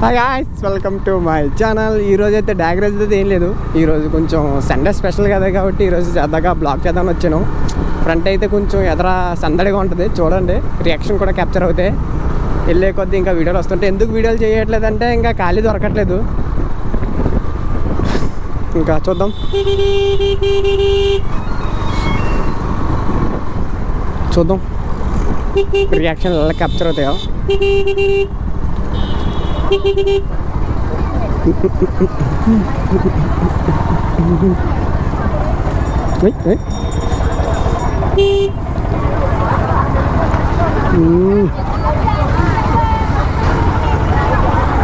Hi guys, welcome to my channel. ఈరోజు అయితే డాగ్రేజ్ అయితే ఏం లేదు. ఈరోజు కొంచెం సండే స్పెషల్ కదా కాబట్టి ఈరోజు సరదాగా బ్లాగ్ చేద్దామని వచ్చాను. ఫ్రంట్ అయితే కొంచెం ఎదర సందడిగా ఉంటుంది, చూడండి. రియాక్షన్ కూడా క్యాప్చర్ అవుతాయి. వెళ్ళే కొద్దీ ఇంకా వీడియోలు వస్తుంటే ఎందుకు వీడియోలు చేయట్లేదు అంటే ఇంకా ఖాళీ దొరకట్లేదు. ఇంకా చూద్దాం. రియాక్షన్ ఎలా క్యాప్చర్ అవుతాయో.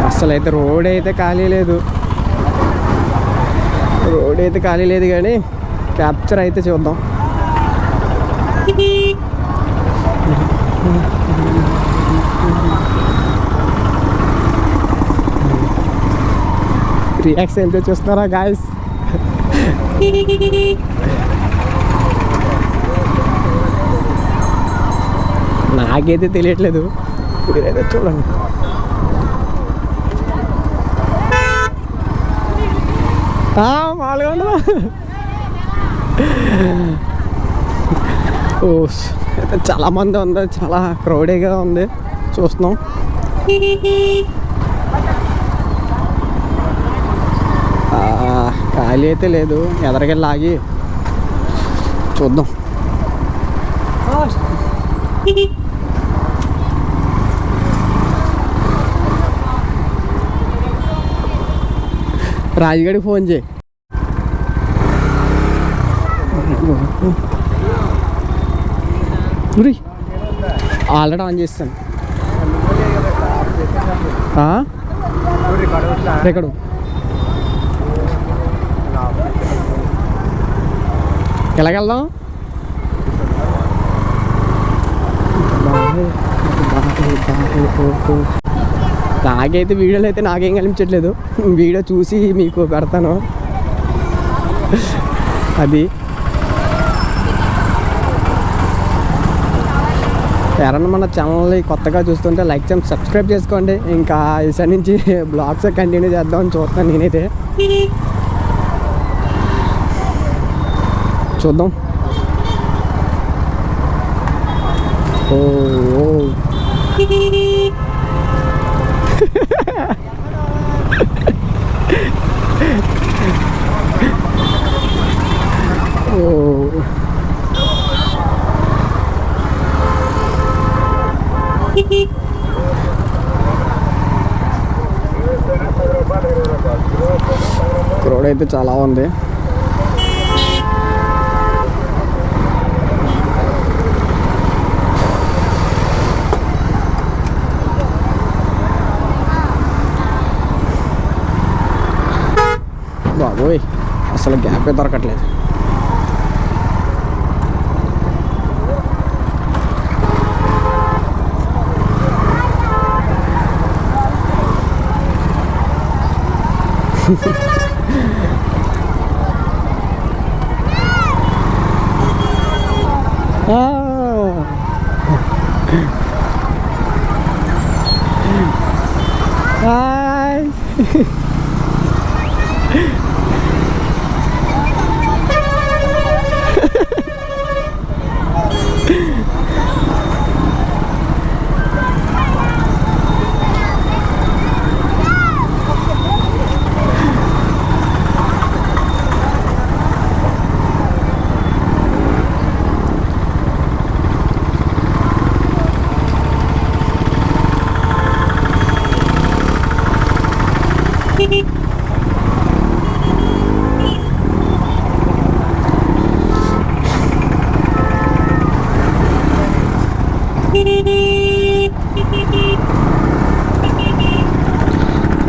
అసలు అయితే రోడ్ అయితే ఖాళీ లేదు కానీ క్యాప్చర్ అయితే చూద్దాం. రియాక్షన్ అయితే చూస్తున్నారా గాయస్? నాకైతే తెలియట్లేదు, మీరైతే చూడండి. మామూలుగా ఉండదా? ఓ అయితే చాలా మంది ఉంది, చాలా క్రౌడీగా ఉంది. చూస్తున్నాం. ఖాళీ అయితే లేదు, ఎదరికెళ్ళి ఆగి చూద్దాం. రాజుగాడికి ఫోన్ చేయి. ఆల్రెడీ ఆన్ చేస్తాను. ఎక్కడ ఎలాగెళ్దాం? నాకైతే వీడియోలు అయితే నాకేం కనిపించట్లేదు. వీడియో చూసి మీకు పెడతాను. అది ఎవరన్నా మన ఛానల్ని కొత్తగా చూస్తుంటే లైక్ చేసి సబ్స్క్రైబ్ చేసుకోండి. ఇంకా ఈసారి నుంచి బ్లాగ్స్ కంటిన్యూ చేద్దామని చూస్తాను నేనైతే. చూద్దాం. ఓ క్రౌడ్ అయితే చాలా ఉంది. బాబోయ్, అసలు గ్యాపే దొరకట్లేదు. హాయ్.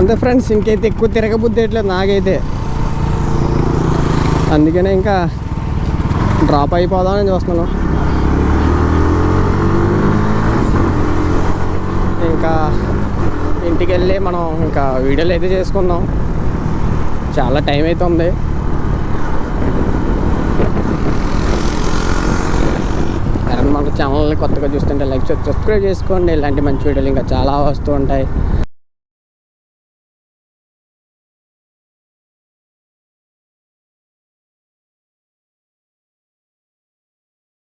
అంతే ఫ్రెండ్స్, ఇంకైతే ఎక్కువ తిరగబుద్ధి వేయట్లేదు నాకైతే. అందుకనే ఇంకా డ్రాప్ అయిపోదామని చూస్తున్నాను. ఇంకా ఇంటికి వెళ్ళి మనం ఇంకా వీడియోలు అయితే చేసుకుందాం. చాలా టైం అయితే ఉంది. మన ఛానల్ని కొత్తగా చూస్తుంటే లైక్ సబ్స్క్రైబ్ చేసుకోండి. ఇలాంటి మంచి వీడియోలు ఇంకా చాలా వస్తూ ఉంటాయి.